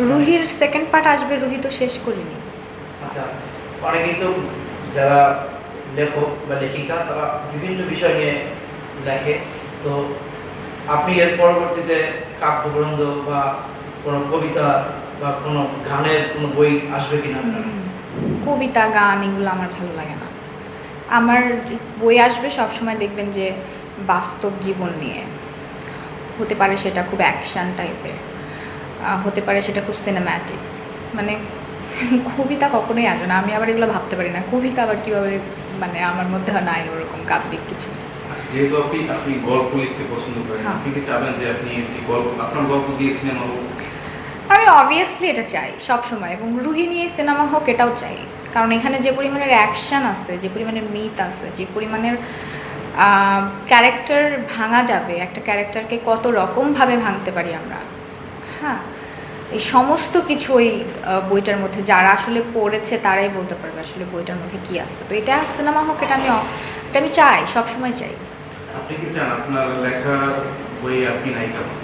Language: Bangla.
রুহির সেকেন্ড পার্ট আসবে, রুহি তো শেষ করিনি। আচ্ছা, অনেকেই তো যারা লেখক বা লেখিকা তারা বিভিন্ন বিষয় নিয়ে লেখে, তো আপনি এর পরবর্তীতে কাব্যগ্রন্থ বা কোনো কবিতা বা কোনো গানের কোনো বই আসবে কিনা আপনার কাছে? কবিতা, গান এগুলো আমার ভালো লাগে না। আমার বই আসবে সবসময় দেখবেন যে বাস্তব জীবন নিয়ে। হতে পারে সেটা খুব অ্যাকশন টাইপের, হতে পারে সেটা খুব সিনেম্যাটিক, মানে কবিতা কখনোই আসবে না। আমি আবার এগুলো ভাবতে পারি না কবিতা আবার কীভাবে, মানে আমার মধ্যে নাই ওরকম কাব্যিক কিছু। যেহেতু আপনি গল্প লিখতে পছন্দ করেন, হ্যাঁ। আপনি কি চাবেন যে আপনি একটি গল্প, আপনার গল্প দিয়ে সিনেমা হোক? আমি অবভিয়াসলি এটা চাই সব সময়, এবং রুহি নিয়ে সিনেমা হোক এটাও চাই। কারণ এখানে যে পরিমাণের অ্যাকশন আছে, যে পরিমাণের মিথ আছে, যে পরিমাণের ক্যারেক্টার ভাঙা যাবে, একটা ক্যারেক্টারকে কত রকমভাবে ভাঙতে পারি আমরা, হ্যাঁ, এই সমস্ত কিছু ওই বইটার মধ্যে যারা আসলে পড়েছে তারাই বলতে পারবে আসলে বইটার মধ্যে কী আছে। তো এটা সিনেমা হোক, এটা আমি চাই, সবসময় চাই। আপনি কি চান আপনার লেখার বইয়ে আপনি নায়িকা হন?